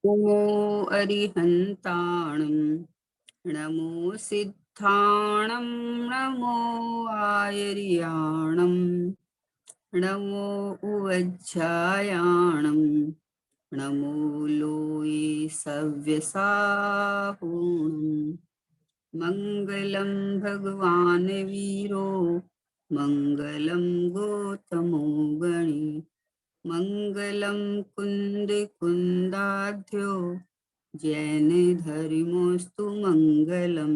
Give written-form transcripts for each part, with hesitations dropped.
नमो अरिहन्ताणं नमो सिद्धाणं नमो आयर्याणं नमो उवज्झायाणं नमो लोये सव्यसाहूणं मङ्गलं भगवान् वीरो मङ्गलं गौतमो गणे मङ्गलं कुन्दकुन्दाढ्यो जैनधर्मोऽस्तु मङ्गलं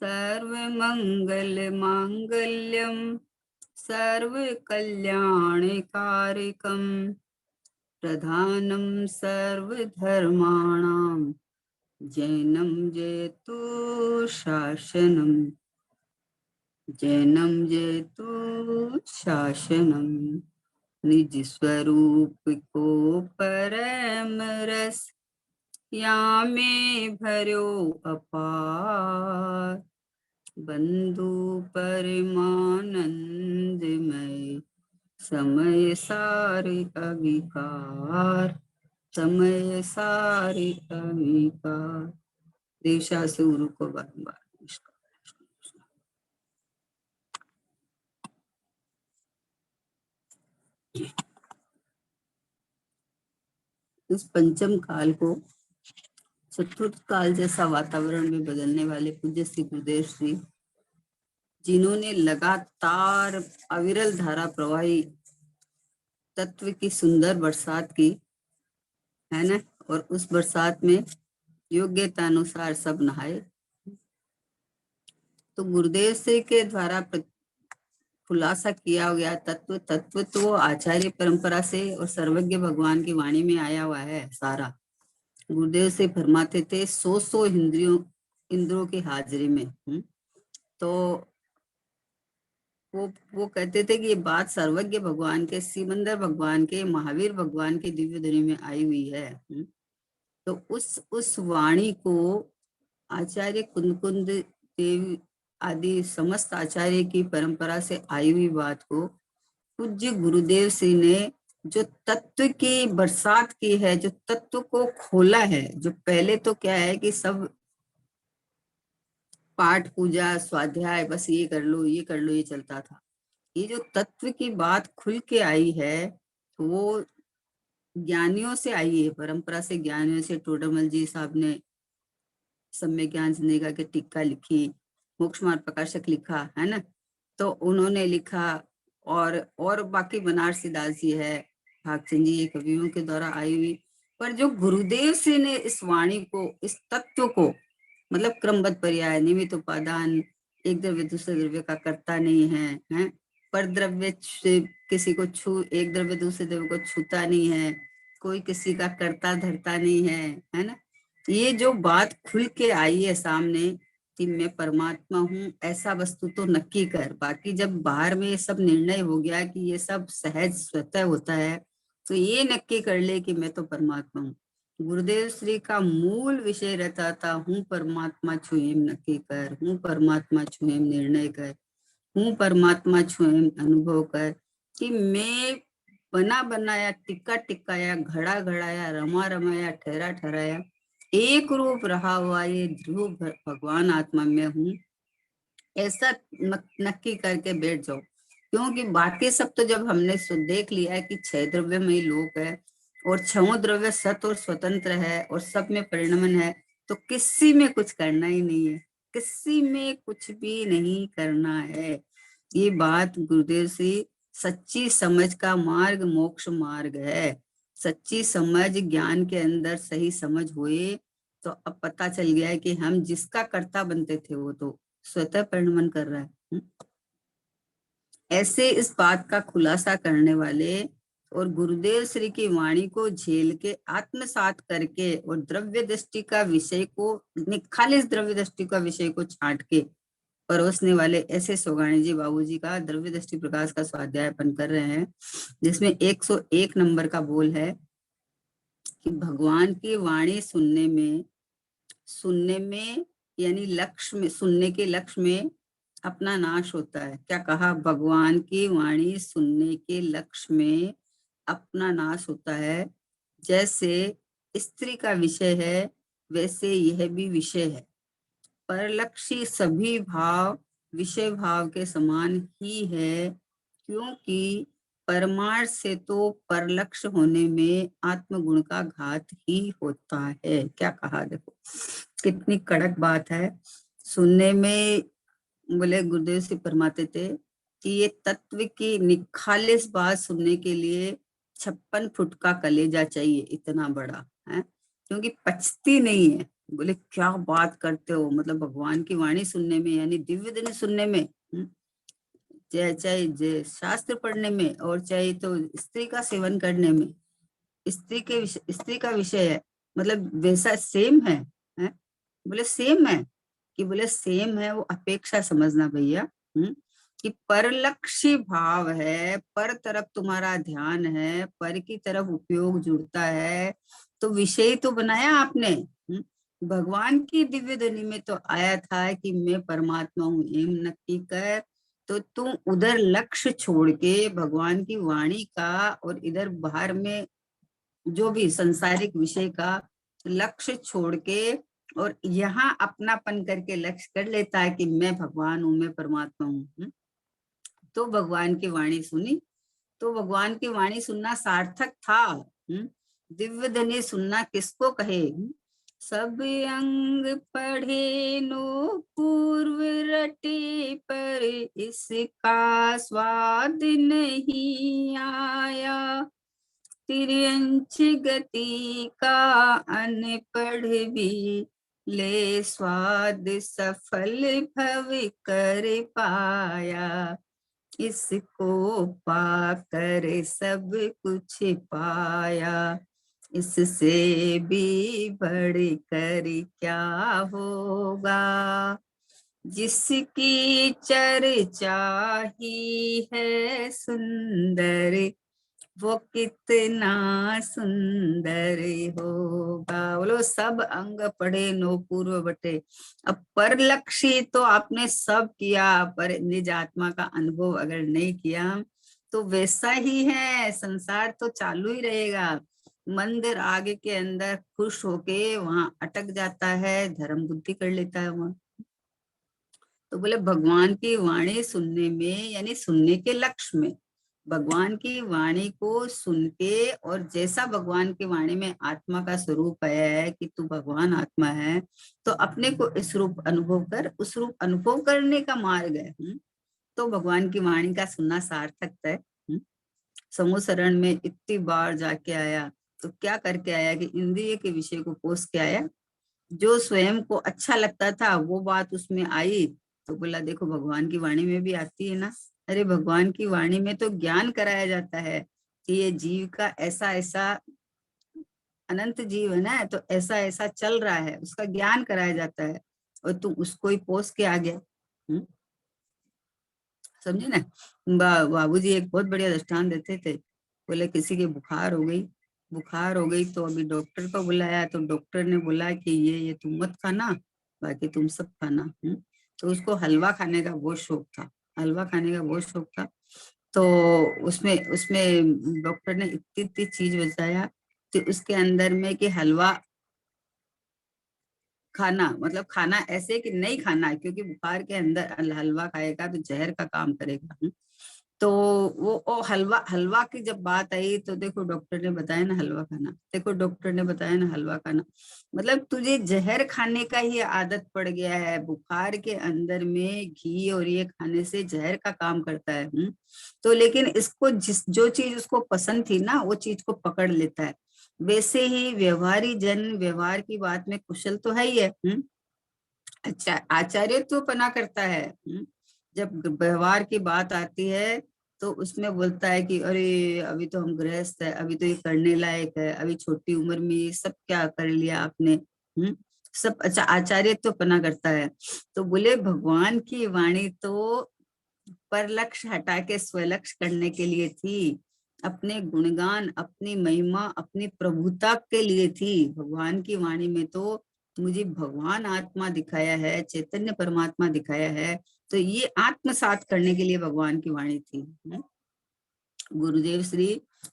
सर्वमङ्गलमाङ्गल्यं सर्वकल्याणकारकं प्रधानं सर्वधर्माणां जैनं जयतु शासनं जैनं जयतु शासनं निज स्वरूप को परम रस यामे भर्यो अपार बंधु परमानंदमय समय सारे अविकार समय सारे अविकार देशा से गुरु को बारंबार इस पंचम काल को चतुर्थ काल जैसा वातावरण में बदलने वाले पूज्य श्री गुरुदेव श्री जिन्होंने लगातार अविरल धारा प्रवाही तत्व की सुंदर बरसात की है ना, और उस बरसात में योग्यता अनुसार सब नहाए। तो गुरुदेव श्री के द्वारा खुलासा किया गया तत्व तो आचार्य परंपरा से और सर्वज्ञ भगवान की वाणी में आया हुआ है सारा। गुरुदेव से फरमाते थे 100 इंद्रियों की हाजिरी में। तो वो कहते थे कि ये बात सर्वज्ञ भगवान के, सिमंदर भगवान के, महावीर भगवान के दिव्य ध्वनि में आई हुई है। तो उस वाणी को आचार्य कुंद देव आदि समस्त आचार्य की परंपरा से आई हुई बात को पूज्य गुरुदेव श्री ने जो तत्व की बरसात की है, जो तत्व को खोला है, जो पहले तो क्या है कि सब पाठ पूजा स्वाध्याय बस ये कर लो ये कर लो ये चलता था। ये जो तत्व की बात खुल के आई है वो ज्ञानियों से आई है, परंपरा से ज्ञानियों से। टोडरमल जी साहब ने सम्यक ज्ञान जिंदगी की टीका लिखी, मोक्ष मार्ग प्रकाशक लिखा है ना, तो उन्होंने लिखा। और बाकी बनारसी दास जी है, भागचंद जी, ये कवियों के द्वारा आई हुई। पर जो गुरुदेव से ने इस वाणी को, इस तत्व को, मतलब क्रमबद्ध पर्याय, निमित्त उपादान, एक द्रव्य दूसरे द्रव्य का करता नहीं है, पर द्रव्य से किसी को एक द्रव्य दूसरे द्रव्य को छूता नहीं है, कोई किसी का करता धरता नहीं है ना। ये जो बात खुल के आई है सामने कि मैं परमात्मा हूँ, ऐसा वस्तु तो नक्की कर। बाकी जब बाहर में ये सब निर्णय हो गया कि ये सब सहज स्वतः होता है, तो ये नक्की कर ले कि मैं तो परमात्मा हूँ। गुरुदेव श्री का मूल विषय रहता था, हूँ परमात्मा छुएम नक्की कर, हूँ परमात्मा छुएम निर्णय कर, हूँ परमात्मा छुएम अनुभव कर, कि मैं बना बनाया, टिक्का टिक्काया, घड़ा घड़ाया, रमा रमाया, ठहरा ठहराया, एक रूप रहा हुआ ये ध्रुव भगवान आत्मा में हूँ, ऐसा नक्की करके बैठ जाओ। क्योंकि बाकी सब तो जब हमने देख लिया है कि 6 द्रव्यमयी लोक है और 6 द्रव्य सत और स्वतंत्र है और सब में परिणमन है, तो किसी में कुछ करना ही नहीं है, किसी में कुछ भी नहीं करना है। ये बात गुरुदेव से सच्ची समझ का मार्ग मोक्ष मार्ग है। सच्ची समझ ज्ञान के अंदर सही समझ हुए तो अब पता चल गया है कि हम जिसका कर्ता बनते थे वो तो स्वतः परिणमन कर रहा है। ऐसे इस बात का खुलासा करने वाले और गुरुदेव श्री की वाणी को झेल के आत्मसात करके और द्रव्य दृष्टि का विषय को, खालिस द्रव्य दृष्टि का विषय को छांट के परोसने वाले ऐसे सोगाणी जी बाबू जी का द्रव्य दृष्टि प्रकाश का स्वाध्याय अपन कर रहे हैं, जिसमें 101 नंबर का बोल है कि भगवान की वाणी सुनने में यानी लक्ष्य में, सुनने के लक्ष्य में अपना नाश होता है। क्या कहा? भगवान की वाणी सुनने के लक्ष्य में अपना नाश होता है। जैसे स्त्री का विषय है, वैसे यह भी विषय है। परलक्षी सभी भाव विषय भाव के समान ही है, क्योंकि परमार्थ से तो परलक्ष होने में आत्मगुण का घात ही होता है। क्या कहा, देखो कितनी कड़क बात है। सुनने में बोले गुरुदेव से फरमाते थे कि ये तत्व की निखालिस बात सुनने के लिए 56 फुट का कलेजा चाहिए, इतना बड़ा है, क्योंकि पचती नहीं है। बोले क्या बात करते हो, मतलब भगवान की वाणी सुनने में, यानी दिव्य दिन सुनने में, चाहे चाहे शास्त्र पढ़ने में, और चाहे तो स्त्री का सेवन करने में, स्त्री का विषय है, मतलब वैसा सेम है? बोले सेम है, कि बोले सेम है, वो अपेक्षा समझना भैया। कि परलक्षी भाव है, पर तरफ तुम्हारा ध्यान है, पर की तरफ उपयोग जुड़ता है, तो विषय तो बनाया आपने। भगवान की दिव्य ध्वनि में तो आया था कि मैं परमात्मा हूँ, एम नक्की कर, तो तुम उधर लक्ष्य छोड़ के भगवान की वाणी का, और इधर बाहर में जो भी संसारिक विषय का लक्ष्य छोड़ के, और यहाँ अपनापन करके लक्ष्य कर लेता है कि मैं भगवान हूँ, मैं परमात्मा हूँ। तो भगवान की वाणी सुनी, तो भगवान की वाणी सुनना सार्थक था। दिव्य ध्वनि सुनना किसको कहे? सब अंग पढ़े नो पूर्व रटे, पर इसका स्वाद नहीं आया। तिर्यंच गति का अनपढ़ भी ले स्वाद सफल भव कर पाया। इसको पाकर सब कुछ पाया, इससे भी बढ़ कर क्या होगा। जिसकी चर्चा ही है सुंदर, वो कितना सुंदर होगा। बोलो सब अंग पढ़े नो पूर्व बटे। अब परलक्षी तो आपने सब किया, पर निज आत्मा का अनुभव अगर नहीं किया तो वैसा ही है, संसार तो चालू ही रहेगा। मंदिर आगे के अंदर खुश होके वहां अटक जाता है, धर्म बुद्धि कर लेता है वहां। तो बोले भगवान की वाणी सुनने में, यानी सुनने के लक्ष्य में, भगवान की वाणी को सुन के, और जैसा भगवान की वाणी में आत्मा का स्वरूप है कि तू भगवान आत्मा है, तो अपने को इस रूप अनुभव कर, उस रूप अनुभव करने का मार्ग है। तो भगवान की वाणी का सुनना सार्थक है। समूह शरण में इतनी बार जाके आया, तो क्या करके आया कि इंद्रिय के विषय को पोस के आया। जो स्वयं को अच्छा लगता था वो बात उसमें आई, तो बोला देखो भगवान की वाणी में भी आती है ना। अरे भगवान की वाणी में तो ज्ञान कराया जाता है कि ये जीव का ऐसा ऐसा, अनंत जीव है ना, तो ऐसा ऐसा चल रहा है, उसका ज्ञान कराया जाता है, और तुम उसको ही पोस के आ गया। समझे ना। बाबूजी एक बहुत बढ़िया दृष्टांत देते थे। बोले किसी की बुखार हो गई तो अभी डॉक्टर को बुलाया, तो डॉक्टर ने बोला कि ये तुम मत खाना, बाकी तुम सब खाना। तो उसको हलवा खाने का बहुत शौक था, हलवा खाने का बहुत शौक था। तो उसमें उसमें डॉक्टर ने इतनी इतनी चीज बताया, तो उसके अंदर में कि हलवा खाना, मतलब खाना ऐसे कि नहीं खाना है, क्योंकि बुखार के अंदर हलवा खाएगा तो जहर का काम करेगा। तो वो हलवा हलवा की जब बात आई, तो देखो डॉक्टर ने बताया ना हलवा खाना, देखो डॉक्टर ने बताया ना हलवा खाना, मतलब तुझे जहर खाने का ही आदत पड़ गया है। बुखार के अंदर में घी और ये खाने से जहर का काम करता है। तो लेकिन इसको जो चीज उसको पसंद थी ना, वो चीज को पकड़ लेता है। वैसे ही व्यवहारी जन व्यवहार की बात में कुशल तो है ही है। अच्छा, आचार्य तो पना करता है। जब व्यवहार की बात आती है तो उसमें बोलता है कि अरे अभी तो हम गृहस्थ है, अभी तो ये करने लायक है, अभी छोटी उम्र में ये सब क्या कर लिया आपने। सब अच्छा, आचार्य तो पना करता है। तो बोले भगवान की वाणी तो पर लक्ष्य हटा के स्वलक्ष्य करने के लिए थी, अपने गुणगान, अपनी महिमा, अपनी प्रभुता के लिए थी। भगवान की वाणी में तो मुझे भगवान आत्मा दिखाया है, चैतन्य परमात्मा दिखाया है, तो ये आत्मसात करने के लिए भगवान की वाणी थी। गुरुदेव श्री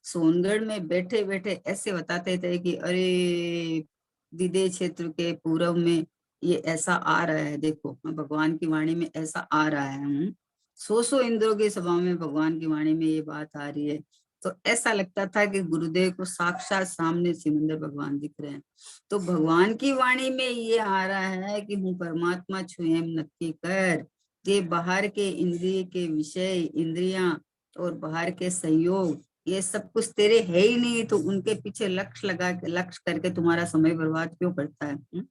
सोनगढ़ में बैठे बैठे ऐसे बताते थे कि अरे विदेश क्षेत्र के पूर्व में ये ऐसा आ रहा है, देखो भगवान की वाणी में ऐसा आ रहा है। सौ इंद्रों की सभा में भगवान की वाणी में ये बात आ रही है। तो ऐसा लगता था कि गुरुदेव को साक्षात सामने सिमंदर भगवान दिख रहे हैं। तो भगवान की वाणी में ये आ रहा है कि हूँ परमात्मा छुएम नक्की कर, ये बाहर के इंद्रिय के विषय, इंद्रियां और बाहर के संयोग, ये सब कुछ तेरे है ही नहीं, तो उनके पीछे लक्ष्य लगा के, लक्ष्य करके तुम्हारा समय बर्बाद क्यों करता है?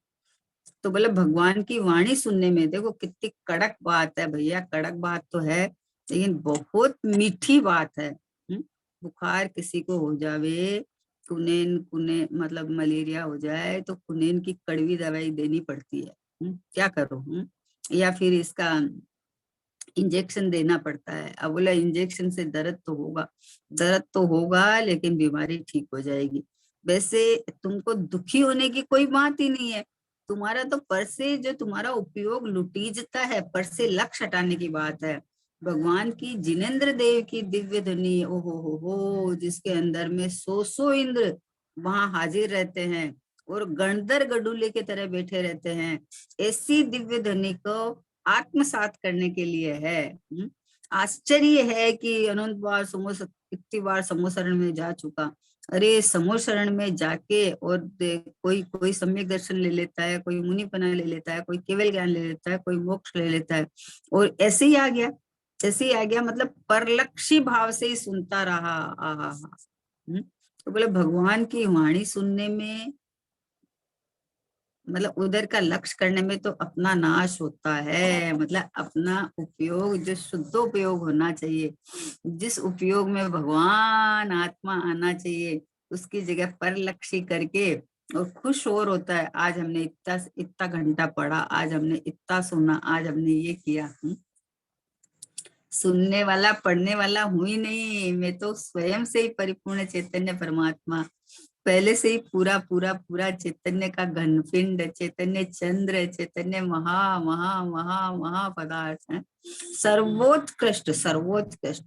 तो बोले भगवान की वाणी सुनने में देखो कितनी कड़क बात है भैया, कड़क बात तो है लेकिन बहुत मीठी बात है। बुखार किसी को हो जावे, कुनेन कुने मतलब मलेरिया हो जाए तो कुनेन की कड़वी दवाई देनी पड़ती है। क्या करो? या फिर इसका इंजेक्शन देना पड़ता है। अब बोला इंजेक्शन से दर्द तो होगा, दर्द तो होगा लेकिन बीमारी ठीक हो जाएगी। वैसे तुमको दुखी होने की कोई बात ही नहीं है, तुम्हारा तो पर से जो तुम्हारा उपयोग लुटीजता है, पर से लक्ष्य हटाने की बात है। भगवान की जिनेन्द्र देव की दिव्य ध्वनि, ओहो हो, जिसके अंदर में सौ इंद्र वहां हाजिर रहते हैं और गणधर गडुले की तरह बैठे रहते हैं, ऐसी दिव्य ध्वनि को आत्मसात करने के लिए है। आश्चर्य है कि अनंत बार कितनी बार समूह शरण में जा चुका। अरे समूह शरण में जाके और कोई कोई सम्यक दर्शन ले लेता है, कोई मुनिपना ले लेता है, कोई केवल ज्ञान ले लेता है, कोई मोक्ष ले लेता है और ऐसे ही आ गया, ऐसे ही आ गया, मतलब परलक्षी भाव से ही सुनता रहा। आहा, तो बोले भगवान की वाणी सुनने में मतलब उधर का लक्ष्य करने में तो अपना नाश होता है, मतलब अपना उपयोग जो शुद्ध उपयोग होना चाहिए, जिस उपयोग में भगवान आत्मा आना चाहिए, उसकी जगह पर लक्ष्य करके और खुश और होता है। आज हमने इतना इतना घंटा पढ़ा, आज हमने इतना सुना, आज हमने ये किया। सुनने वाला पढ़ने वाला हूं ही नहीं, मैं तो स्वयं से ही परिपूर्ण चैतन्य परमात्मा, पहले से ही पूरा पूरा पूरा चैतन्य का घनपिंड, चैतन्य चंद्र, चैतन्य महा महा महा महा पदार्थ है, सर्वोत्कृष्ट सर्वोत्कृष्ट,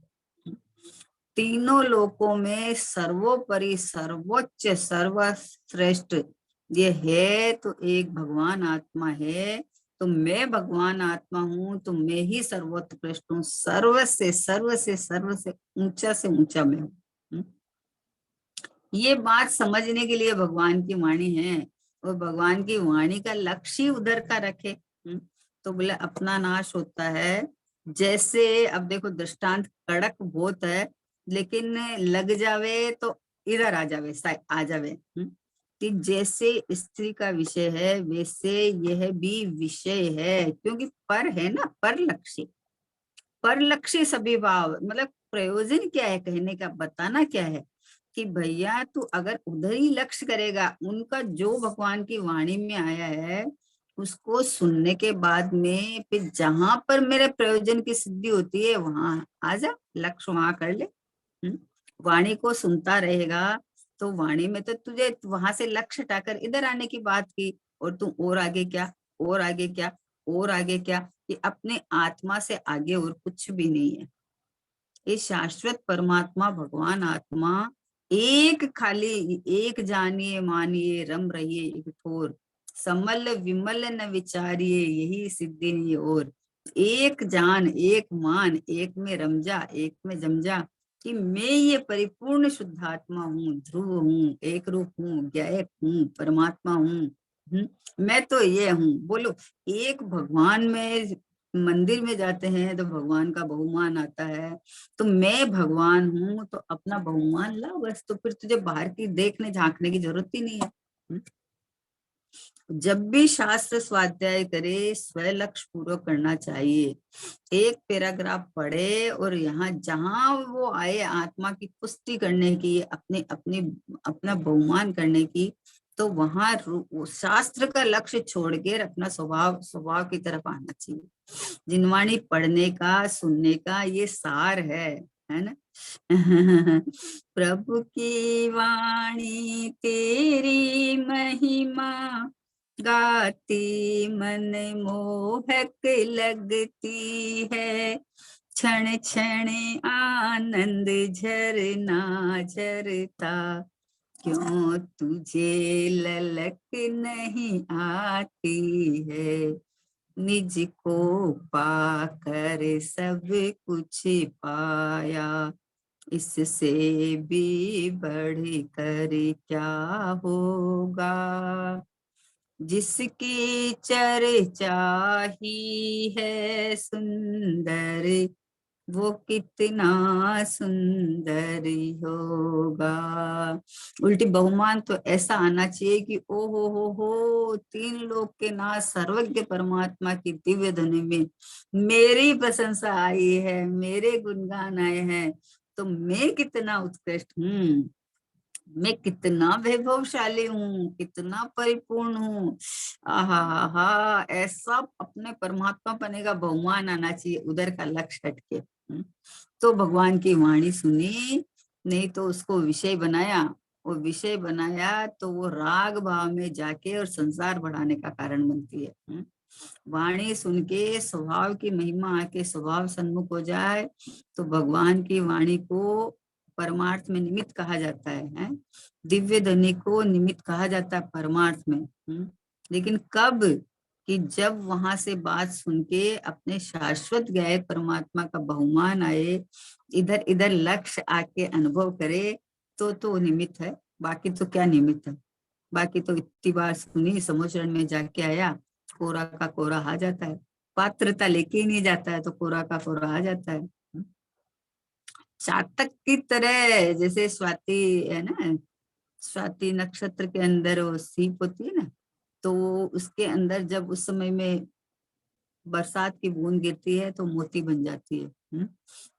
तीनों लोकों में सर्वोपरि सर्वोच्च सर्वश्रेष्ठ ये है तो एक भगवान आत्मा है। तो मैं भगवान आत्मा हूँ, तो मैं ही सर्वोत्कृष्ट हूँ, सर्व से सर्व से सर्व से ऊंचा मैं हूँ। ये बात समझने के लिए भगवान की वाणी है, और भगवान की वाणी का लक्ष्य ही उधर का रखे। तो बोले अपना नाश होता है। जैसे अब देखो दृष्टांत कड़क बहुत है, लेकिन लग जावे तो इधर आ जावे, आ जावे। कि जैसे स्त्री का विषय है वैसे यह भी विषय है, क्योंकि पर है ना, पर लक्ष्य, पर लक्ष्य सभी भाव, मतलब प्रयोजन क्या है कहने का, बताना क्या है कि भैया तू अगर उधर ही लक्ष्य करेगा, उनका जो भगवान की वाणी में आया है उसको सुनने के बाद में फिर जहां पर मेरे प्रयोजन की सिद्धि होती है वहां आ जा, लक्ष्य वहां कर ले। वाणी को सुनता रहेगा तो वाणी में तो तुझे वहां से लक्ष्य हटाकर इधर आने की बात की, और तू और आगे क्या, और आगे क्या, और आगे क्या, कि अपने आत्मा से आगे और कुछ भी नहीं है। ये शाश्वत परमात्मा भगवान आत्मा एक, खाली एक जानिए मानिए रम रहिए एक ठोर, समल विमल न विचारिए यही सिद्धि नहीं और, एक जान एक मान एक में रम जा, एक में जम जा, कि मैं ये परिपूर्ण शुद्धात्मा हूँ, ध्रुव हूँ, एक रूप हूँ, ज्ञायक हूँ, परमात्मा हूँ। मैं तो ये हूँ। बोलो एक भगवान में मंदिर में जाते हैं तो भगवान का बहुमान आता है, तो मैं भगवान हूँ तो अपना बहुमान ला बस, तो फिर तुझे बाहर की देखने झांकने की जरूरत ही नहीं है। जब भी शास्त्र स्वाध्याय करे स्वयं लक्ष्य पूर्वक करना चाहिए। एक पैराग्राफ पढ़े और यहाँ जहां वो आए आत्मा की पुष्टि करने की, अपने अपने अपना बहुमान करने की, तो वहां शास्त्र का लक्ष्य छोड़ के अपना स्वभाव स्वभाव की तरफ आना चाहिए। जिनवाणी पढ़ने का सुनने का ये सार है ना। प्रभु की वाणी तेरी महिमा गाती मन मोहक लगती है, क्षण क्षण आनंद झरना झरता, क्यों तुझे ललक नहीं आती है, निज को पाकर सब कुछ पाया, इससे भी बढ़कर क्या होगा, जिसकी चर्चा ही है सुंदर, वो कितना सुंदर होगा। उल्टी बहुमान तो ऐसा आना चाहिए कि ओ हो, तीन लोक के नाथ सर्वज्ञ परमात्मा की दिव्य ध्वनि में मेरी प्रशंसा आई है, मेरे गुणगान आए हैं, तो मैं कितना उत्कृष्ट हूँ, मैं कितना वैभवशाली हूँ, कितना परिपूर्ण हूँ। आहा हा, ऐसा अपने परमात्मा पने का बहुमान आना चाहिए, उधर का लक्ष्य हटके। तो भगवान की वाणी सुनी, नहीं तो उसको विषय बनाया, वो विषय बनाया तो वो राग भाव में जाके और संसार बढ़ाने का कारण बनती है। वाणी सुन के स्वभाव की महिमा आके स्वभाव सन्मुख हो जाए तो भगवान की वाणी को परमार्थ में निमित्त कहा जाता है? दिव्य ध्वनि को निमित्त कहा जाता है परमार्थ में। लेकिन कब? कि जब वहां से बात सुन के अपने शाश्वत गायक परमात्मा का बहुमान आए, इधर इधर लक्ष्य आके अनुभव करे, तो निमित्त है। बाकी तो क्या निमित्त है? बाकी तो इतनी बार सुनी, समुचरण में जाके आया, कोरा का कोरा आ जाता है, पात्रता लेके ही नहीं जाता है तो कोरा का कोरा आ जाता है। चातक की तरह, जैसे स्वाति है ना, स्वाति नक्षत्र के अंदर वो सीप होती है ना, तो उसके अंदर जब उस समय में बरसात की बूंद गिरती है तो मोती बन जाती है।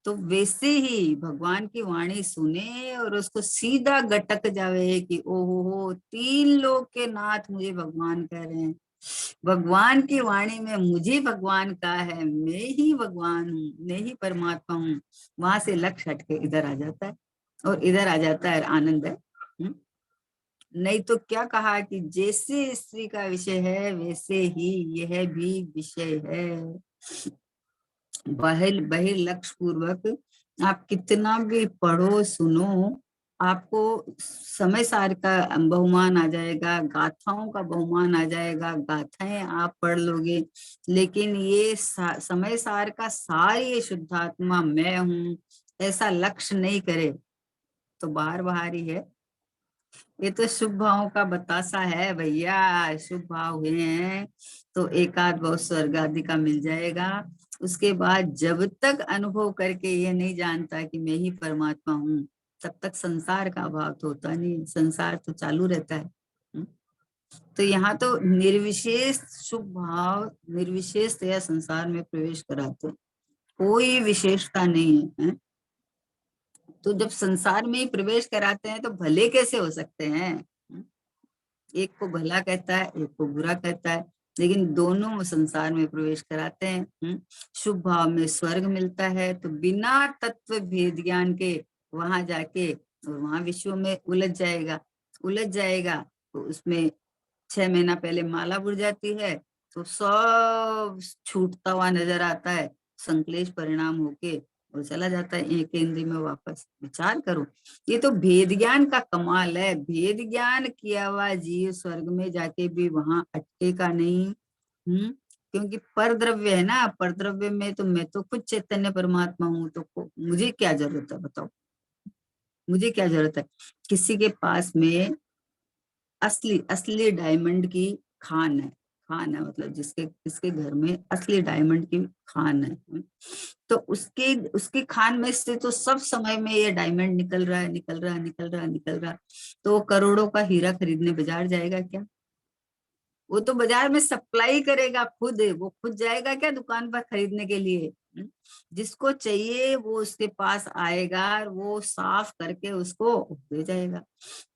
तो वैसे ही भगवान की वाणी सुने और उसको सीधा गटक जावे कि ओहो हो, तीन लोग के नाथ मुझे भगवान कह रहे हैं, भगवान की वाणी में मुझे भगवान का है, मैं ही भगवान हूँ, मैं ही परमात्मा हूँ। वहां से लक्ष्य हटके इधर आ जाता है, और इधर आ जाता है आनंद है। नहीं तो क्या कहा कि जैसे स्त्री का विषय है वैसे ही यह भी विषय है। बहिर लक्ष्य पूर्वक आप कितना भी पढ़ो सुनो, आपको समय सार का बहुमान आ जाएगा, गाथाओं का बहुमान आ जाएगा, गाथाएं आप पढ़ लोगे, लेकिन ये समय सार का सार ये शुद्धात्मा मैं हूँ ऐसा लक्ष्य नहीं करे तो बाहर बाहर ही है। ये तो शुभ भावों का बतासा है भैया, शुभ भाव हुए हैं तो एकाध बहुत स्वर्ग आदि का मिल जाएगा। उसके बाद जब तक अनुभव करके ये नहीं जानता कि मैं ही परमात्मा हूँ, तब तक संसार का अभाव तो होता नहीं, संसार तो चालू रहता है। तो यहाँ तो निर्विशेष शुभ भाव निर्विशेषतया संसार में प्रवेश कराते, कोई विशेषता नहीं है। तो जब संसार में ही प्रवेश कराते हैं तो भले कैसे हो सकते हैं? एक को भला कहता है, एक को बुरा कहता है, लेकिन दोनों संसार में प्रवेश कराते हैं। शुभ भाव में स्वर्ग मिलता है तो बिना तत्व भेद ज्ञान के वहां जाके और वहां विश्व में उलझ जाएगा तो उसमें 6 महीना पहले माला बुड़ जाती है तो सब छूटता हुआ नजर आता है, संकलेश परिणाम होके और चला जाता है एक इंद्री में वापस। विचार करो, ये तो भेद ज्ञान का कमाल है। भेद ज्ञान किया हुआ जीव स्वर्ग में जाके भी वहां अटके का नहीं। क्योंकि पर द्रव्य है ना, पर द्रव्य में तो मैं तो खुद चैतन्य परमात्मा हूँ, तो मुझे क्या जरूरत है बताओ, मुझे क्या जरूरत है? किसी के पास में असली असली डायमंड की खान है, खान है मतलब जिसके जिसके घर में असली डायमंड की खान है, तो उसके उसकी खान में से तो सब समय में ये डायमंड निकल रहा है, निकल रहा है, निकल रहा है, निकल रहा है। तो वो करोड़ों का हीरा खरीदने बाजार जाएगा क्या? वो तो बाजार में सप्लाई करेगा खुद, वो खुद जाएगा क्या दुकान पर खरीदने के लिए? जिसको चाहिए वो उसके पास आएगा और वो साफ करके उसको दे जाएगा।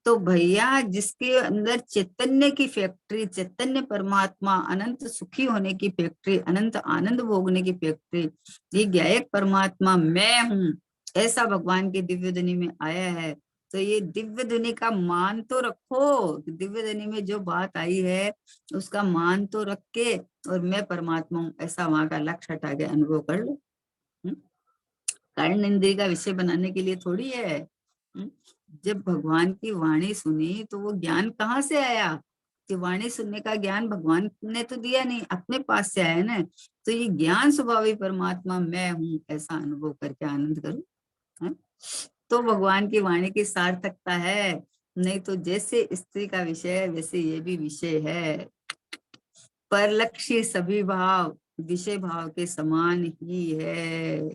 तो भैया जिसके अंदर चैतन्य की फैक्ट्री, चैतन्य परमात्मा अनंत सुखी होने की फैक्ट्री, अनंत आनंद भोगने की फैक्ट्री, ये गायक परमात्मा मैं हूँ, ऐसा भगवान की दिव्य ध्वनि में आया है। तो ये दिव्य ध्वनि का मान तो रखो, दिव्य ध्वनि में जो बात आई है उसका मान तो रख के और मैं परमात्मा हूँ ऐसा वहां का लक्ष्य हटा के अनुभव कर लो। कर्ण इंद्रिय का विषय बनाने के लिए थोड़ी है। हम्म? जब भगवान की वाणी सुनी तो वो ज्ञान कहाँ से आया? कि वाणी सुनने का ज्ञान भगवान ने तो दिया नहीं, अपने पास से आया ना। तो ये ज्ञान स्वभावी परमात्मा मैं हूँ, ऐसा अनुभव करके आनंद करूं, है? तो भगवान की वाणी की सार्थकता है। नहीं तो जैसे स्त्री का विषय है वैसे ये भी विषय है। परलक्षी सभी भाव विषय भाव के समान ही है।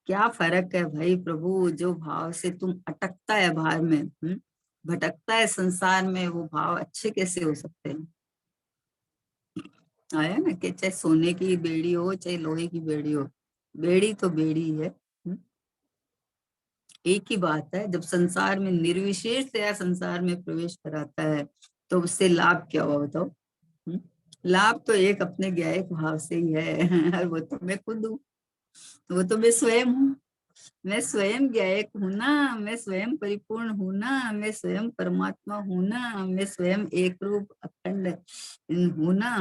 क्या फर्क है भाई प्रभु, जो भाव से तुम अटकता है भार में, भटकता है संसार में, वो भाव अच्छे कैसे हो सकते हैं? आया ना कि चाहे सोने की बेड़ी हो चाहे लोहे की बेड़ी हो, बेड़ी तो बेड़ी है। एक ही बात है। जब संसार में निर्विशेष या संसार में प्रवेश कराता है तो उससे लाभ क्या हुआ बताओ? हम्म? लाभ तो एक अपने ज्ञायक भाव से ही है। और वो तो मैं खुद हूँ, वो तो मैं स्वयं हूँ। मैं स्वयं ज्ञायक हूँ ना, मैं स्वयं परिपूर्ण हूँ ना, मैं स्वयं परमात्मा हूँ ना, मैं स्वयं एक रूप अखंड हूँ ना।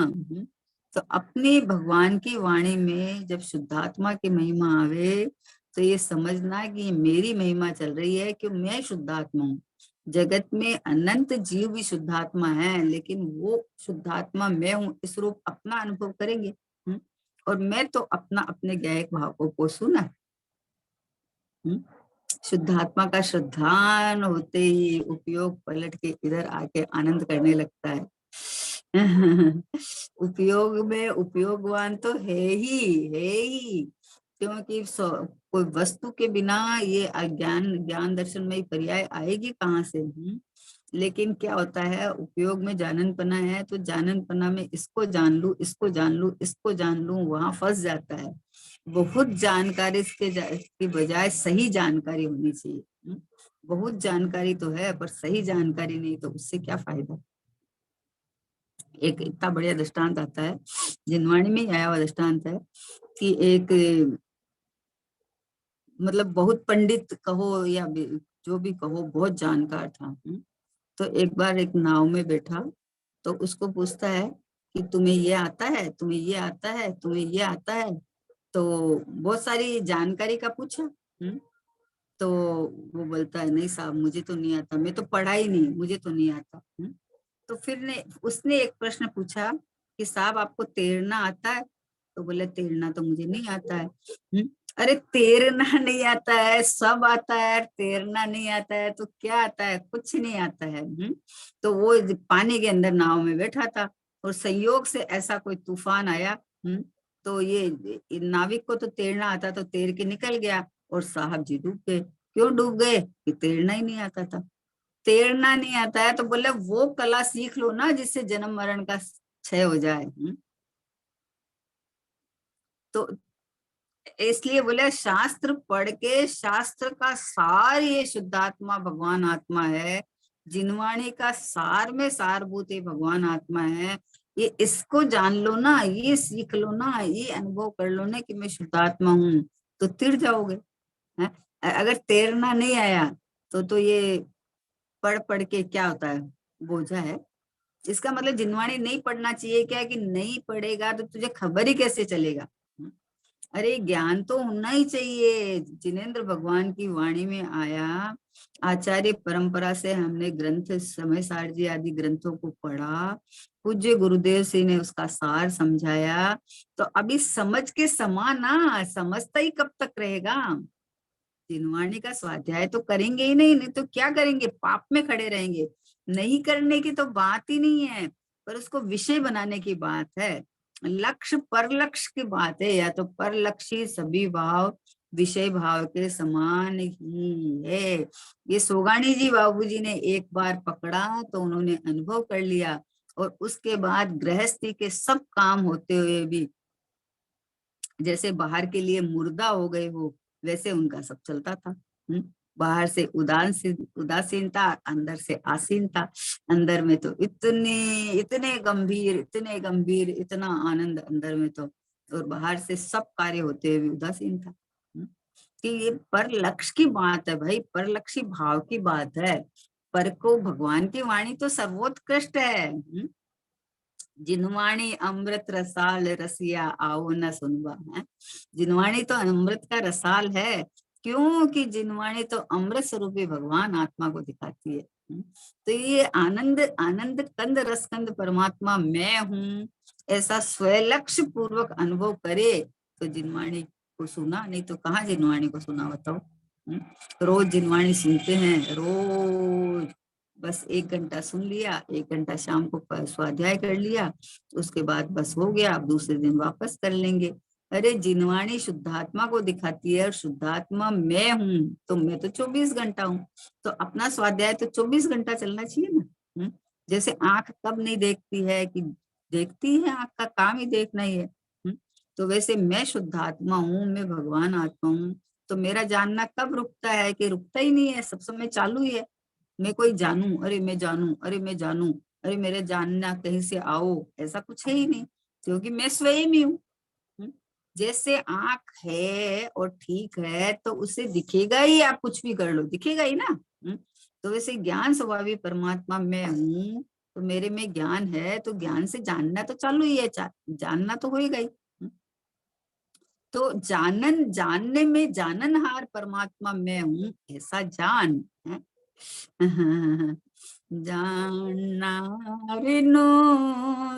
तो अपनी भगवान की वाणी में जब शुद्धात्मा की महिमा आवे तो ये समझना कि ये मेरी महिमा चल रही है कि मैं शुद्धात्मा हूँ। जगत में अनंत जीव भी शुद्धात्मा है, लेकिन वो शुद्धात्मा मैं हूँ इस रूप अपना अनुभव करेंगे। और मैं तो अपना अपने ज्ञायक भाव को पोसूं ना। शुद्धात्मा का श्रद्धान होते ही उपयोग पलट के इधर आके आनंद करने लगता है। उपयोग में उपयोगवान तो है ही, क्योंकि कोई वस्तु के बिना ये अज्ञान ज्ञान दर्शन में पर्याय आएगी कहाँ से? लेकिन क्या होता है, उपयोग में जाननपना है तो जाननपना में इसको जान लूं, इसको जान लूं, इसको जान लूं, वहां फंस जाता है। बहुत जानकारी की बजाय सही जानकारी होनी चाहिए। बहुत जानकारी तो है पर सही जानकारी नहीं, तो उससे क्या फायदा? एक इतना बढ़िया दृष्टांत आता है, जिनवाणी में ही आया हुआ दृष्टांत है कि एक मतलब बहुत पंडित कहो या जो भी कहो, बहुत जानकार था। तो एक बार एक नाव में बैठा तो उसको पूछता है कि तुम्हें ये आता है, तुम्हें ये आता है, तुम्हें ये आता है। तो बहुत सारी जानकारी का पूछा। तो वो बोलता है नहीं साहब, मुझे तो नहीं आता, मैं तो पढ़ा ही नहीं, मुझे तो नहीं आता। तो फिर उसने एक प्रश्न पूछा कि साहब आपको तैरना आता है? तो बोले तैरना तो मुझे नहीं आता है। अरे तैरना नहीं आता है, सब आता है, तैरना नहीं आता है तो क्या आता है? कुछ नहीं आता है। तो वो पानी के अंदर नाव में बैठा था और संयोग से ऐसा कोई तूफान आया। तो ये नाविक को तो तैरना आता, तो तैर के निकल गया और साहब जी डूब गए। क्यों डूब गए? कि तैरना ही नहीं आता था। तैरना नहीं आता है तो बोले वो कला सीख लो ना जिससे जन्म मरण का क्षय हो जाए। तो इसलिए बोले शास्त्र पढ़ के, शास्त्र का सार ये शुद्धात्मा भगवान आत्मा है, जिनवाणी का सार में सारभूत ये भगवान आत्मा है। ये इसको जान लो ना, ये सीख लो ना, ये अनुभव कर लो ना कि मैं शुद्धात्मा हूँ, तो तिर जाओगे। है? अगर तैरना नहीं आया तो ये पढ़ पढ़ के क्या होता है? बोझा है। इसका मतलब जिनवाणी नहीं पढ़ना चाहिए क्या? कि नहीं पढ़ेगा तो तुझे खबर ही कैसे चलेगा? अरे ज्ञान तो होना ही चाहिए। जिनेन्द्र भगवान की वाणी में आया, आचार्य परंपरा से हमने ग्रंथ समय सार जी आदि ग्रंथों को पढ़ा, पूज्य गुरुदेव जी ने उसका सार समझाया। तो अभी समझ के समा ना, समझता ही कब तक रहेगा? जिनवाणी का स्वाध्याय तो करेंगे ही नहीं, नहीं तो क्या करेंगे? पाप में खड़े रहेंगे। नहीं करने की तो बात ही नहीं है, पर उसको विषय बनाने की बात है। लक्ष्य पर लक्ष्य की बात है, या तो पर लक्ष्य सभी भाव विषय भाव के समान ही है। ये सोगानी जी बाबूजी ने एक बार पकड़ा तो उन्होंने अनुभव कर लिया, और उसके बाद गृहस्थी के सब काम होते हुए भी जैसे बाहर के लिए मुर्दा हो गए हो, वैसे उनका सब चलता था। बाहर से उदासीनता, अंदर से आसीनता। अंदर में तो इतने गंभीर, इतना आनंद अंदर में तो, और बाहर से सब कार्य होते हुए भी उदासीनता। कि ये पर लक्ष्य की बात है भाई, पर लक्ष्य भाव की बात है। पर को भगवान की वाणी तो सर्वोत्कृष्ट है। जिनवाणी अमृत रसाल रसिया आओ न सुनवा है। जिनवाणी तो अमृत का रसाल है, क्योंकि जिनवाणी तो अमृत स्वरूपी भगवान आत्मा को दिखाती है। तो ये आनंद आनंद कंद रसकंद परमात्मा मैं हूँ, ऐसा स्वलक्ष्य पूर्वक अनुभव करे तो जिनवाणी को सुना, नहीं तो कहाँ जिनवाणी को सुना बताओ। रोज जिनवाणी सुनते हैं, रोज बस 1 घंटा सुन लिया, 1 घंटा शाम को स्वाध्याय कर लिया, उसके बाद बस हो गया, अब दूसरे दिन वापस कर लेंगे। अरे जिनवाणी शुद्धात्मा को दिखाती है और शुद्धात्मा मैं हूँ, तो मैं तो 24 घंटा हूँ, तो अपना स्वाध्याय तो 24 घंटा चलना चाहिए ना। जैसे आंख कब नहीं देखती है कि देखती है, आंख का काम ही देखना ही है। तो वैसे मैं शुद्धात्मा हूँ, मैं भगवान आत्मा हूँ, तो मेरा जानना कब रुकता है कि रुकता ही नहीं है, सब समय चालू ही है। मैं कोई जानू, अरे मैं जानू, अरे मैं जानू, अरे मेरे जानना कहीं से आओ, ऐसा कुछ है ही नहीं, क्योंकि मैं स्वयं ही हूँ। जैसे आंख है और ठीक है तो उसे दिखेगा ही, आप कुछ भी कर लो दिखेगा ही ना। तो वैसे ज्ञान स्वभावी परमात्मा मैं हूँ, तो मेरे में ज्ञान है, तो ज्ञान से जानना तो चालू ही है, जानना तो होएगा ही। तो जानने में जाननहार परमात्मा मैं हूँ, ऐसा जान है। जाननारिनो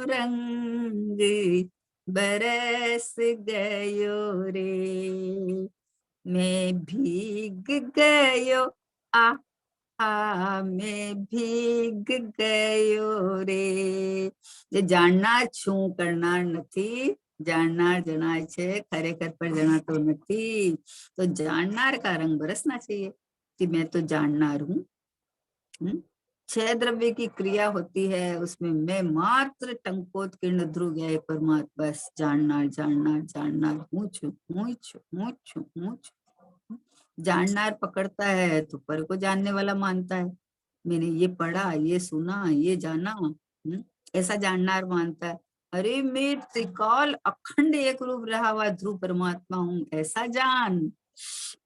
रंग बरस गयो रे, मैं भीग गयो आ मैं भीग गयो रे। જે જાણનાર છું કરનાર નથી, જાણનાર જણાય છે ખરેખર પર જણાતો નથી, तो जाननार का रंग बरसना चाहिए कि मैं तो जाननार हूँ। 6 द्रव्य की क्रिया होती है, उसमें मैं मात्र टंकोत किरण ध्रुव गए परमात्मा, बस जाननार जाननार जाननार हूँ छु हूँ छु हूँ छु हूँ छु। जाननार पकड़ता है तो पर को जानने वाला मानता है, मैंने ये पढ़ा, ये सुना, ये जाना, ऐसा जाननार मानता है। अरे मैं त्रिकाल अखंड एक रूप रहा हुआ ध्रुव परमात्मा हूँ, ऐसा जान,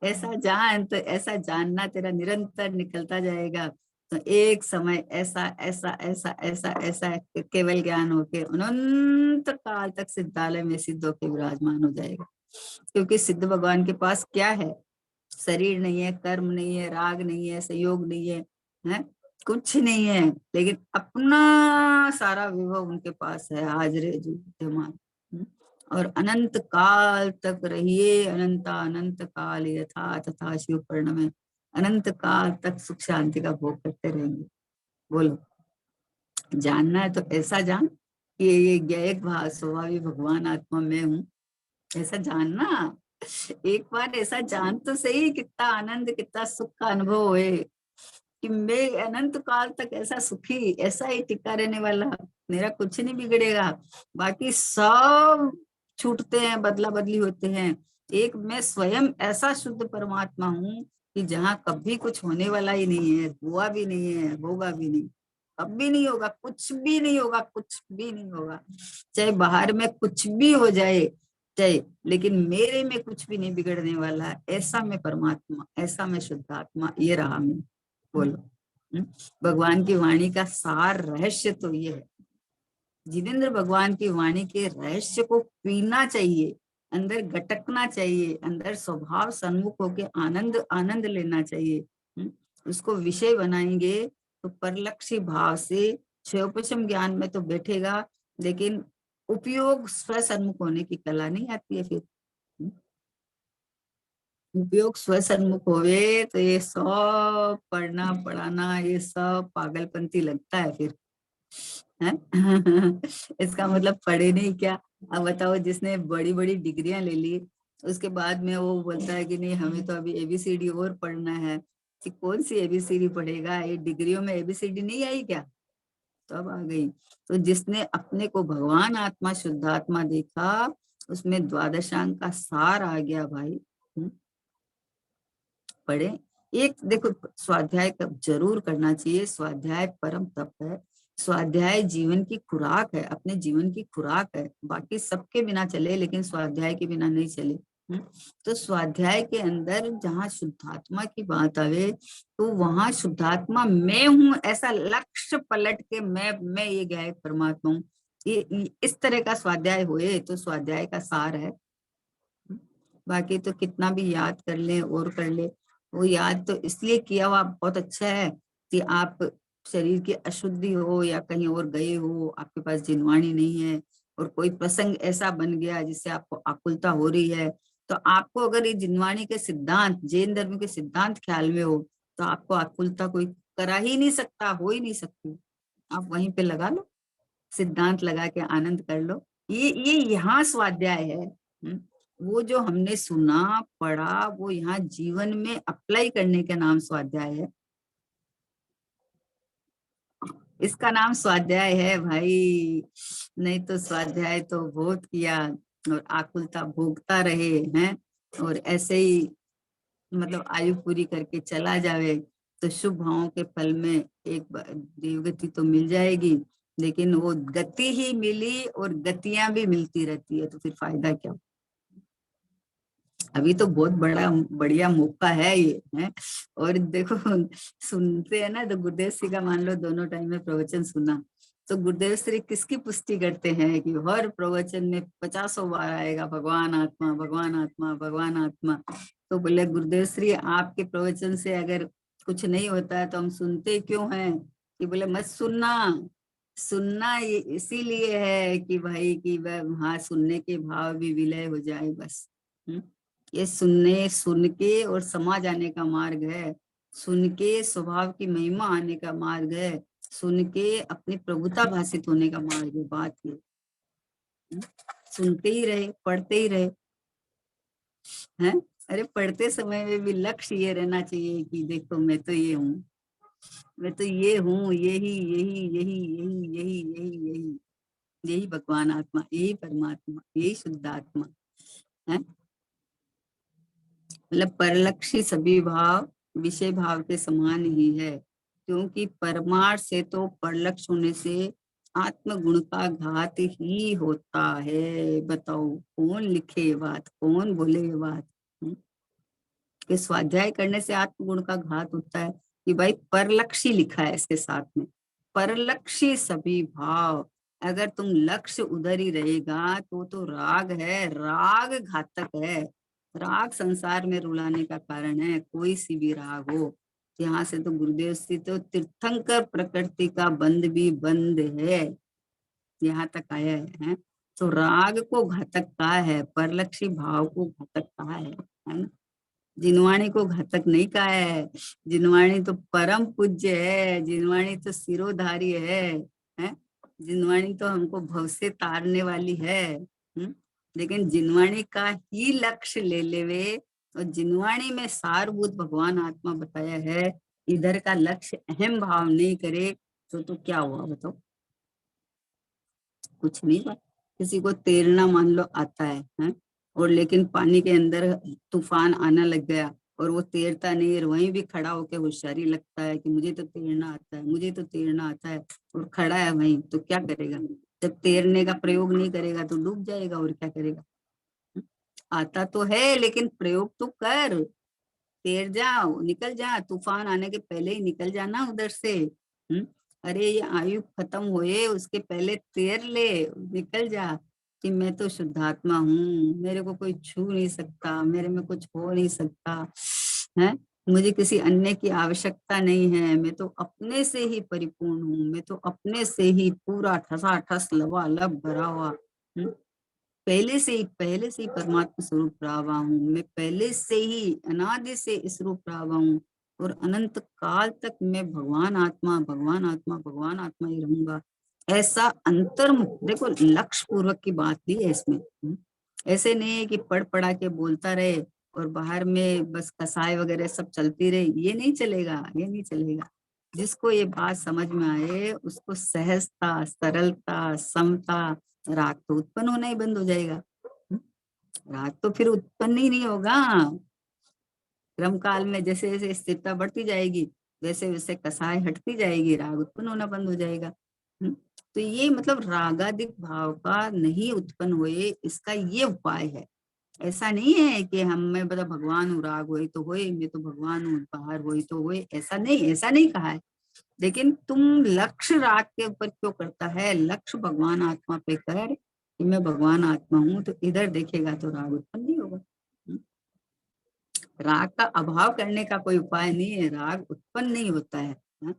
ऐसा जान, तो ऐसा जानना तेरा निरंतर निकलता जाएगा। तो एक समय ऐसा ऐसा ऐसा ऐसा ऐसा केवल ज्ञान होके अनंत काल तक सिद्धालय में सिद्ध होके विराजमान हो जाएगा। क्योंकि सिद्ध भगवान के पास क्या है, शरीर नहीं है, कर्म नहीं है, राग नहीं है, संयोग नहीं है, है कुछ नहीं है, लेकिन अपना सारा विभव उनके पास है, हाजरे जो विद्यमान। और अनंत काल तक रहिए, अनंत अनंत काल यथा तथा शिव पर्ण में अनंत काल तक सुख शांति का भोग करते रहेंगे। बोलो, जानना है तो ऐसा जान कि ये ज्ञेय स्वभावी भगवान आत्मा मैं हूँ, ऐसा जानना। एक बार ऐसा जान तो सही, कितना आनंद कितना सुख का अनुभव होए कि मैं अनंत काल तक ऐसा सुखी, ऐसा ही टिका रहने वाला, मेरा कुछ नहीं बिगड़ेगा, बाकी सब छूटते हैं, बदला बदली होते हैं। एक मैं स्वयं ऐसा शुद्ध परमात्मा हूँ कि जहाँ कभी कुछ होने वाला ही नहीं है, हुआ भी नहीं है, होगा भी नहीं, कभी नहीं होगा, कुछ भी नहीं होगा, कुछ भी नहीं होगा, चाहे बाहर में कुछ भी हो जाए चाहे, लेकिन मेरे में कुछ भी नहीं बिगड़ने वाला, ऐसा मैं परमात्मा, ऐसा मैं शुद्धात्मा, ये रहा मैं। बोलो, भगवान की वाणी का सार रहस्य तो ये है। जिनेंद्र भगवान की वाणी के रहस्य को पीना चाहिए, अंदर गटकना चाहिए, अंदर स्वभाव सन्मुख होके आनंद आनंद लेना चाहिए। उसको विषय बनाएंगे तो परलक्षी भाव से क्षयोपशम ज्ञान में तो बैठेगा, लेकिन उपयोग स्वसन्मुख होने की कला नहीं आती है फिर। उपयोग स्वसन्मुख होवे तो ये सब पढ़ना पढ़ाना ये सब पागलपंती लगता है फिर, है? इसका मतलब पढ़े नहीं क्या। अब बताओ, जिसने बड़ी बड़ी डिग्रियां ले ली उसके बाद में वो बोलता है कि नहीं हमें तो अभी एबीसीडी और पढ़ना है, कि कौन सी एबीसीडी पढ़ेगा, ये डिग्रियों में एबीसीडी नहीं आई क्या, तो अब आ गई। तो जिसने अपने को भगवान आत्मा शुद्धात्मा देखा, उसमें द्वादशांग का सार आ गया भाई। पढ़े, एक देखो स्वाध्याय जरूर करना चाहिए, स्वाध्याय परम तप है, स्वाध्याय जीवन की खुराक है, अपने जीवन की खुराक है, बाकी सबके बिना चले लेकिन स्वाध्याय के बिना नहीं चले। तो स्वाध्याय के अंदर जहाँ शुद्धात्मा की बात आवे तो वहां शुद्धात्मा मैं हूँ, ऐसा लक्ष्य पलट के मैं ये गायक परमात्मा हूँ, इस तरह का स्वाध्याय होए तो स्वाध्याय का सार है। बाकी तो कितना भी याद कर ले और कर ले, वो याद तो इसलिए किया हुआ बहुत अच्छा है कि आप शरीर की अशुद्धि हो या कहीं और गए हो, आपके पास जिनवाणी नहीं है और कोई प्रसंग ऐसा बन गया जिससे आपको आकुलता हो रही है, तो आपको अगर ये जिनवाणी के सिद्धांत, जैन धर्म के सिद्धांत ख्याल में हो, तो आपको आकुलता कोई करा ही नहीं सकता, हो ही नहीं सकती। आप वहीं पे लगा लो, सिद्धांत लगा के आनंद कर लो। ये यहाँ स्वाध्याय है। वो जो हमने सुना पढ़ा वो यहाँ जीवन में अप्लाई करने का नाम स्वाध्याय है। इसका नाम स्वाध्याय है भाई, नहीं तो स्वाध्याय तो बहुत किया और आकुलता भोगता रहे हैं और ऐसे ही मतलब आयु पूरी करके चला जावे, तो शुभ भावों के फल में एक देवगति तो मिल जाएगी, लेकिन वो गति ही मिली और गतियां भी मिलती रहती है, तो फिर फायदा क्या। अभी तो बहुत बड़ा बढ़िया मौका है ये है। और देखो सुनते हैं ना, तो गुरुदेव श्री का मान लो दोनों टाइम में प्रवचन सुना, तो गुरुदेव श्री किसकी पुष्टि करते हैं कि हर प्रवचन में 50 बार आएगा भगवान आत्मा, भगवान आत्मा, भगवान आत्मा। तो बोले गुरुदेव श्री आपके प्रवचन से अगर कुछ नहीं होता है तो हम सुनते क्यों हैं, कि बोले मत सुनना, सुनना ये इसीलिए है कि भाई कि वह वहां सुनने के भाव भी विलय हो जाए बस। ये सुनने, सुन के और समा जाने का मार्ग है, सुन के स्वभाव की महिमा आने का मार्ग है, सुन के अपनी प्रभुता भाषित होने का मार्ग है। बात ये सुनते ही रहे, पढ़ते ही रहे हैं। अरे पढ़ते समय में भी लक्ष्य ये रहना चाहिए कि देखो मैं तो ये हूँ, मैं तो ये हूँ, यही यही यही यही यही यही यही यही भगवान आत्मा, यही परमात्मा, यही शुद्ध आत्मा है। मतलब परलक्षी सभी भाव विषय भाव के समान ही है, क्योंकि परमार्थ से तो परलक्ष होने से आत्म गुण का घात ही होता है। बताओ कौन लिखे ये बात, कौन बोले ये बात। कि स्वाध्याय करने से आत्मगुण का घात होता है, कि भाई परलक्षी लिखा है इसके साथ में, परलक्षी सभी भाव। अगर तुम लक्ष्य उधर ही रहेगा तो राग है, राग घातक है। राग संसार में रुलाने का कारण है, कोई सी भी राग हो। यहाँ से तो गुरुदेव से तो तीर्थंकर प्रकृति का बंद भी बंद है, यहाँ तक आया है। तो राग को घातक कहा है, परलक्षी भाव को घातक कहा है ना। जिनवाणी को घातक नहीं कहा है, जिनवाणी तो परम पूज्य है, जिनवाणी तो सिरोधारी है? जिनवाणी तो हमको भव से तारने वाली है। लेकिन जिनवाणी का ही लक्ष्य ले लेवे, और जिनवाणी में सारभूत भगवान आत्मा बताया है, इधर का लक्ष्य अहम भाव नहीं करे तो क्या हुआ बताओ। कुछ नहीं हुआ। किसी को तैरना मान लो आता है? और लेकिन पानी के अंदर तूफान आना लग गया और वो तैरता नहीं है, वहीं भी खड़ा होकर होशियारी लगता है कि मुझे तो तैरना आता है, मुझे तो तैरना आता है, और खड़ा है वहीं, तो क्या करेगा। जब तैरने का प्रयोग नहीं करेगा तो डूब जाएगा, और क्या करेगा। आता तो है लेकिन प्रयोग तो कर, तैर जाओ, निकल जा, तूफान आने के पहले ही निकल जाना उधर से। अरे ये आयु खत्म हुए उसके पहले तैर ले, निकल जा, कि मैं तो शुद्धात्मा हूँ, मेरे को कोई छू नहीं सकता, मेरे में कुछ हो नहीं सकता है, मुझे किसी अन्य की आवश्यकता नहीं है, मैं तो अपने से ही परिपूर्ण हूँ, मैं तो अपने से ही पूरा ठसाठस लबालब भरा हुआ पहले से ही परमात्मा स्वरूप रहा हुआ हूँ, मैं पहले से ही अनादि से इस रूप रहा हुआ हूँ, और अनंत काल तक मैं भगवान आत्मा, भगवान आत्मा, भगवान आत्मा ही रहूंगा। ऐसा अंतर्मुख, देखो लक्ष्य पूर्वक की बात भी है इसमें। ऐसे नहीं है कि पढ़ पढ़ा के बोलता रहे और बाहर में बस कसाय वगैरह सब चलती रहे, ये नहीं चलेगा, ये नहीं चलेगा। जिसको ये बात समझ में आए उसको सहजता, सरलता, समता, राग तो उत्पन्न होना ही बंद हो जाएगा। राग तो फिर उत्पन्न ही नहीं होगा। क्रम काल में जैसे जैसे स्थिरता बढ़ती जाएगी, वैसे वैसे कसाय हटती जाएगी, राग उत्पन्न होना बंद हो जाएगा। तो ये मतलब रागादिक भाव का नहीं उत्पन्न हुए, इसका ये उपाय है। ऐसा नहीं है कि हम मैं मतलब भगवान हूँ, राग हुई तो हुए, मैं तो भगवान हूँ, बाहर हुई तो हुए, ऐसा नहीं, ऐसा नहीं कहा है। लेकिन तुम लक्ष्य राग के ऊपर क्यों करता है? लक्ष्य भगवान आत्मा पे कर कि मैं भगवान आत्मा हूं, तो इधर देखेगा तो राग उत्पन्न नहीं होगा। राग का अभाव करने का कोई उपाय नहीं है, राग उत्पन्न नहीं होता है। हाँ?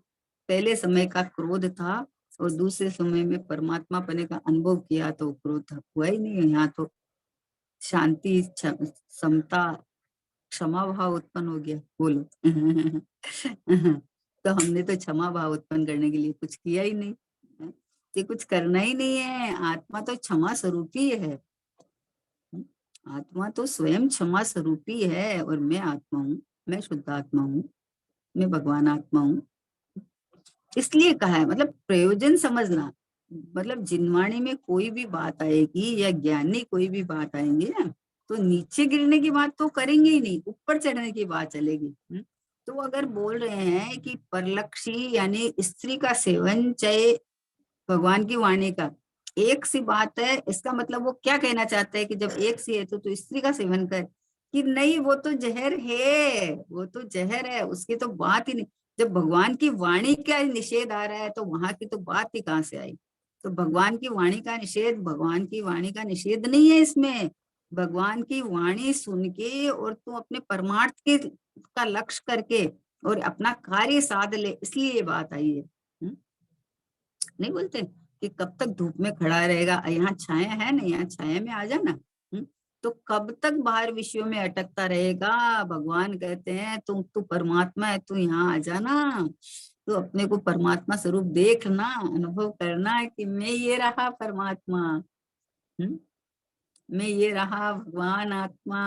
पहले समय का क्रोध था और दूसरे समय में परमात्मा पने का अनुभव किया तो क्रोध हुआ ही नहीं है। यहाँ तो शांति, समता, क्षमा भाव उत्पन्न हो गया। बोलो। तो हमने तो क्षमा भाव उत्पन्न करने के लिए कुछ किया ही नहीं, ये कुछ करना ही नहीं है। आत्मा तो क्षमा स्वरूपी है, आत्मा तो स्वयं क्षमा स्वरूपी है। और मैं आत्मा हूँ, मैं शुद्ध आत्मा हूँ, मैं भगवान आत्मा हूँ। इसलिए कहा है, मतलब प्रयोजन समझना। मतलब जिनवाणी में कोई भी बात आएगी या ज्ञानी कोई भी बात आएंगी ना, तो नीचे गिरने की बात तो करेंगे ही नहीं, ऊपर चढ़ने की बात चलेगी। तो अगर बोल रहे हैं कि परलक्षी यानी स्त्री का सेवन, चाहे भगवान की वाणी का एक सी बात है, इसका मतलब वो क्या कहना चाहते हैं कि जब एक सी है तो स्त्री का सेवन कर, कि नहीं वो तो जहर है, वो तो जहर है, उसकी तो बात ही नहीं। जब भगवान की वाणी का निषेध आ रहा है तो वहां की तो बात ही कहाँ से आई? तो भगवान की वाणी का निषेध, भगवान की वाणी का निषेध नहीं है इसमें। भगवान की वाणी सुन के और तू अपने परमार्थ के का लक्ष्य करके और अपना कार्य साध ले, इसलिए ये बात आई है। नहीं बोलते कि कब तक धूप में खड़ा रहेगा, यहाँ छाया है ना, यहाँ छाया में आ जाना। तो कब तक बाहर विषयों में अटकता रहेगा? भगवान कहते हैं तू तू परमात्मा है, तू यहाँ आ जाना, तो अपने को परमात्मा स्वरूप देखना, अनुभव करना कि मैं ये रहा परमात्मा। हम्म? मैं ये रहा भगवान आत्मा।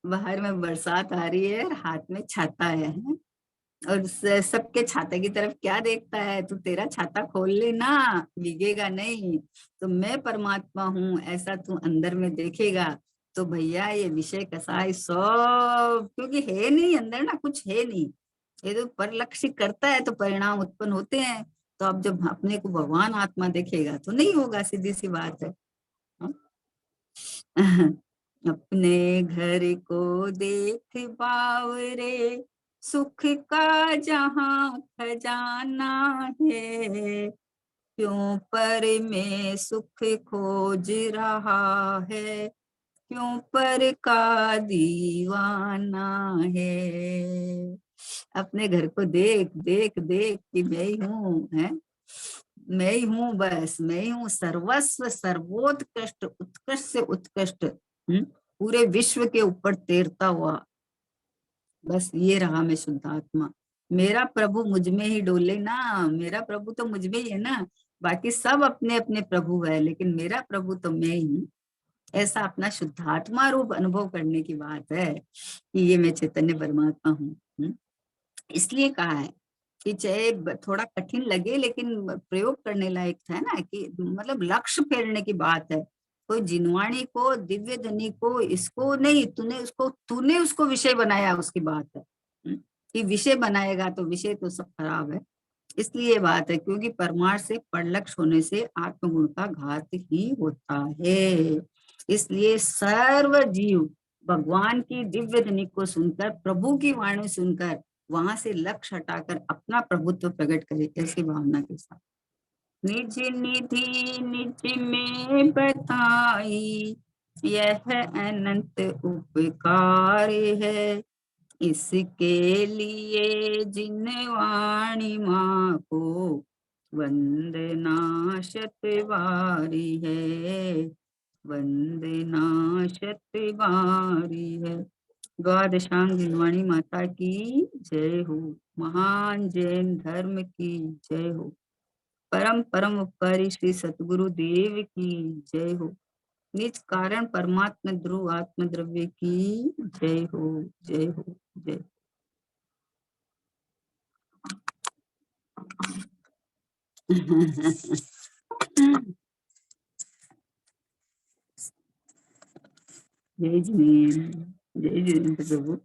बाहर में बरसात आ रही है, हाथ में छाता है, और सबके छाते की तरफ क्या देखता है? तू तेरा छाता खोल लेना, भीगेगा नहीं। तो मैं परमात्मा हूँ ऐसा तू अंदर में देखेगा, तो भैया ये विषय कसाई सब, क्योंकि है नहीं अंदर ना, कुछ है नहीं। ये तो परलक्ष्य करता है तो परिणाम उत्पन्न होते हैं। तो अब जब अपने को भगवान आत्मा देखेगा तो नहीं होगा, सीधी सी बात है। अपने घर को देख बावरे, सुख का जहाँ खजाना है, क्यों पर में सुख खोज रहा है, क्यों पर का दीवाना है। अपने घर को देख देख देख कि मैं ही हूँ, है मैं ही हूँ, बस मैं ही हूँ, सर्वस्व सर्वोत्कृष्ट उत्कृष्ट से उत्कृष्ट, पूरे विश्व के ऊपर तैरता हुआ, बस ये रहा मैं शुद्ध आत्मा। मेरा प्रभु मुझ में ही डोले ना, मेरा प्रभु तो मुझ में ही है ना। बाकी सब अपने अपने प्रभु है, लेकिन मेरा प्रभु तो मैं ही हूँ। ऐसा अपना शुद्धात्मा रूप अनुभव करने की बात है कि ये मैं चैतन्य परमात्मा हूँ। इसलिए कहा है कि चाहे थोड़ा कठिन लगे लेकिन प्रयोग करने लायक है ना, कि मतलब लक्ष्य फेरने की बात है। कोई जिनवाणी को, दिव्य धनी को, इसको नहीं, तूने उसको विषय बनाया, उसकी बात है। कि विषय बनाएगा तो विषय तो सब खराब है। इसलिए ये बात है, क्योंकि परमार्थ से परलक्ष्य होने से आत्मगुण का घात ही होता है। इसलिए सर्व जीव भगवान की दिव्य ध्वनि को सुनकर, प्रभु की वाणी सुनकर, वहां से लक्ष्य हटाकर अपना प्रभुत्व प्रकट करे, ऐसी भावना के साथ। निज निधि निज में बताई, यह अनंत उपकार है, इसके लिए जिन वाणी माँ को वंदना शत बारी है, वंदना शत बारी है। द्वादशांग जिनवाणी माता की जय हो। महान जैन धर्म की जय हो। परम परम उपकारी श्री सतगुरु देव की जय हो। निज कारण परमात्मा ध्रुव आत्म द्रव्य की जय हो, जय हो, जय। जय जिनेन्द्र, जय जिनेन्द्र प्रभु।